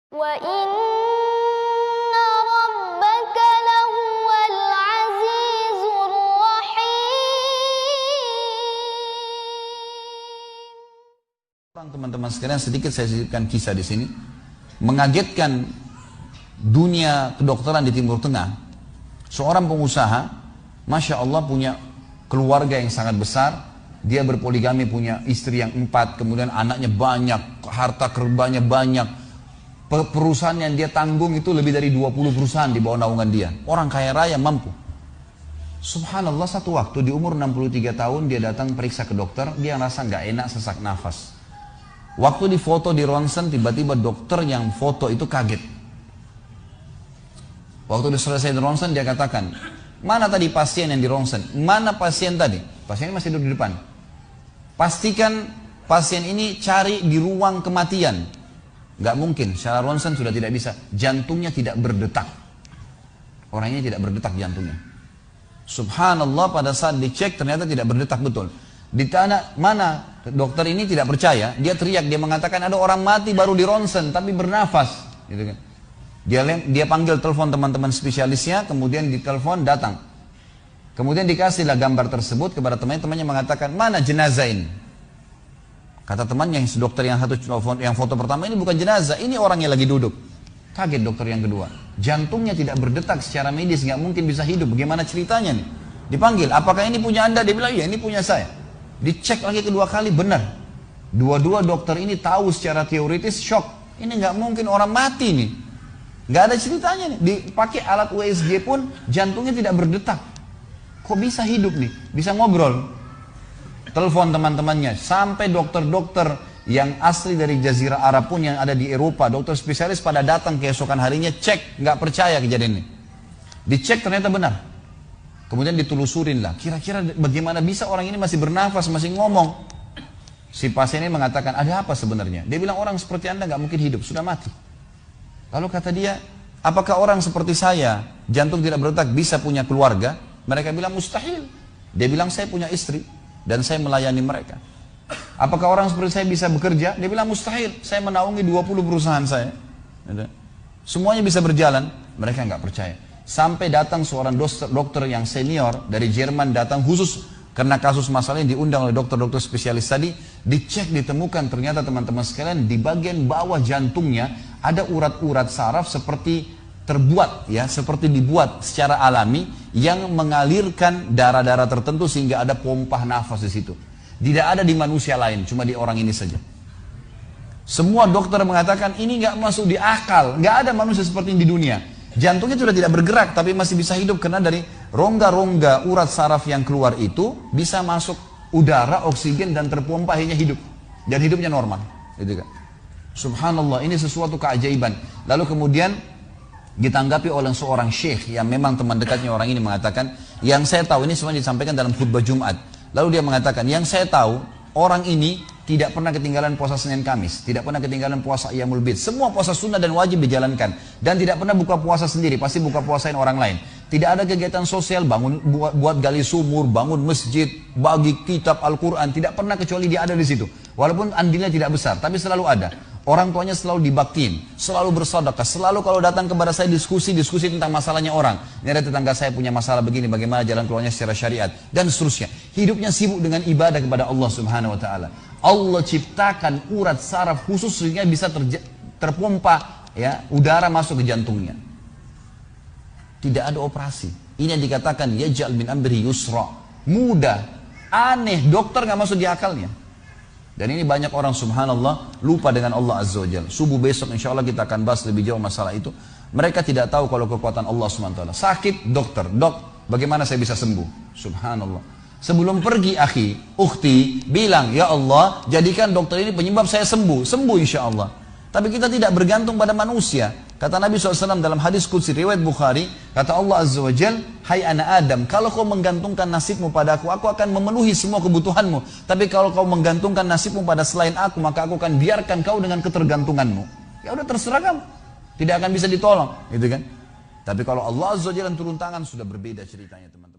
وَإِنَّ رَبَّكَ لَهُوَ الْعَزِيزُ الرَّحِيمُ. Teman-teman sekalian, sedikit saya sisipkan kisah di sini. Mengagetkan dunia kedokteran di Timur Tengah. Seorang pengusaha, Masya Allah, punya keluarga yang sangat besar. Dia berpoligami, punya istri yang 4, kemudian anaknya banyak, harta kerbanya banyak. Perusahaan yang dia tanggung itu lebih dari 20 perusahaan di bawah naungan dia. Orang kaya raya, mampu. Subhanallah, satu waktu di umur 63 tahun dia datang periksa ke dokter. Dia rasa nggak enak, sesak nafas. Waktu di foto di ronsen, tiba-tiba dokter yang foto itu kaget. Waktu dia selesai di ronsen, dia katakan, mana tadi pasien yang di ronsen? Mana pasien tadi? Pasien masih duduk di depan. Pastikan pasien ini cari di ruang kematian. Gak mungkin, secara ronsen sudah tidak bisa. Jantungnya tidak berdetak. Orangnya tidak berdetak jantungnya. Subhanallah, pada saat dicek ternyata tidak berdetak betul. Ditanya mana, dokter ini tidak percaya. Dia teriak, dia mengatakan ada orang mati baru di ronsen tapi bernafas, gitu kan. Dia panggil telepon teman-teman spesialisnya, kemudian ditelepon datang. Kemudian dikasihlah gambar tersebut kepada temannya mengatakan, mana jenazah ini? Kata temannya, dokter yang foto pertama, ini bukan jenazah, ini orang yang lagi duduk. Kaget dokter yang kedua. Jantungnya tidak berdetak secara medis, nggak mungkin bisa hidup. Bagaimana ceritanya nih? Dipanggil, apakah ini punya Anda? Dia bilang, iya ini punya saya. Dicek lagi kedua kali, benar. Dua-dua dokter ini tahu secara teoritis, shock. Ini nggak mungkin orang mati nih. Nggak ada ceritanya nih. Dipakai alat USG pun jantungnya tidak berdetak. Kok bisa hidup nih? Bisa ngobrol. Telepon teman-temannya. Sampai dokter-dokter yang asli dari Jazirah Arab pun yang ada di Eropa, dokter spesialis pada datang keesokan harinya, cek, nggak percaya kejadian ini. Dicek ternyata benar. Kemudian ditelusurin lah. Kira-kira bagaimana bisa orang ini masih bernafas, masih ngomong. Si pasien ini mengatakan, ada apa sebenarnya? Dia bilang, orang seperti Anda nggak mungkin hidup, sudah mati. Lalu kata dia, apakah orang seperti saya, jantung tidak berdetak, bisa punya keluarga? Mereka bilang mustahil. Dia bilang, saya punya istri dan saya melayani mereka. Apakah orang seperti saya bisa bekerja? Dia bilang mustahil. Saya menaungi 20 perusahaan saya. Semuanya bisa berjalan. Mereka nggak percaya. Sampai datang seorang dokter yang senior dari Jerman, datang khusus karena kasus masalah ini, diundang oleh dokter-dokter spesialis tadi. Dicek, ditemukan ternyata teman-teman sekalian, di bagian bawah jantungnya ada urat-urat saraf seperti terbuat, ya, seperti dibuat secara alami yang mengalirkan darah-darah tertentu sehingga ada pompa nafas di situ. Tidak ada di manusia lain, cuma di orang ini saja. Semua dokter mengatakan ini nggak masuk di akal, nggak ada manusia seperti ini di dunia. Jantungnya sudah tidak bergerak tapi masih bisa hidup karena dari rongga-rongga urat saraf yang keluar itu bisa masuk udara, oksigen dan terpompa, akhirnya hidup dan hidupnya normal, gitu kan. Subhanallah, ini sesuatu keajaiban. Lalu kemudian ditanggapi oleh seorang syekh yang memang teman dekatnya orang ini, mengatakan, yang saya tahu, ini semua disampaikan dalam khutbah Jumat. Lalu dia mengatakan, yang saya tahu, orang ini tidak pernah ketinggalan puasa Senin Kamis, tidak pernah ketinggalan puasa Iyamul Bid. Semua puasa sunnah dan wajib dijalankan. Dan tidak pernah buka puasa sendiri, pasti buka puasain orang lain. Tidak ada kegiatan sosial, buat gali sumur, bangun masjid, bagi kitab Al-Quran. Tidak pernah kecuali dia ada di situ. Walaupun andilnya tidak besar, tapi selalu ada. Orang tuanya selalu dibaktiin, selalu bersedekah, selalu kalau datang kepada saya diskusi tentang masalahnya orang. Ini ada tetangga saya punya masalah begini, bagaimana jalan keluarnya secara syariat, dan seterusnya. Hidupnya sibuk dengan ibadah kepada Allah Subhanahu Wa Taala. Allah ciptakan urat saraf khusus sehingga bisa terpompa, ya, udara masuk ke jantungnya. Tidak ada operasi. Ini yang dikatakan yaj'al min amri yusra. Mudah, aneh, dokter nggak masuk di akalnya. Dan ini banyak orang subhanallah lupa dengan Allah Azza wa Jalla. Subuh besok insya Allah kita akan bahas lebih jauh masalah itu. Mereka tidak tahu kalau kekuatan Allah SWT. Sakit, dokter, dok, bagaimana saya bisa sembuh? Subhanallah. Sebelum pergi akhi, ukhti, bilang, ya Allah, jadikan dokter ini penyebab saya sembuh. Sembuh insya Allah. Tapi kita tidak bergantung pada manusia. Kata Nabi SAW dalam hadis Qudsi riwayat Bukhari, kata Allah Azza wa Jal, hai anak Adam, kalau kau menggantungkan nasibmu pada aku akan memenuhi semua kebutuhanmu. Tapi kalau kau menggantungkan nasibmu pada selain aku, maka aku akan biarkan kau dengan ketergantunganmu. Ya udah, terserah kamu. Tidak akan bisa ditolong, gitu kan? Tapi kalau Allah Azza wa Jal turun tangan, sudah berbeda ceritanya, teman-teman.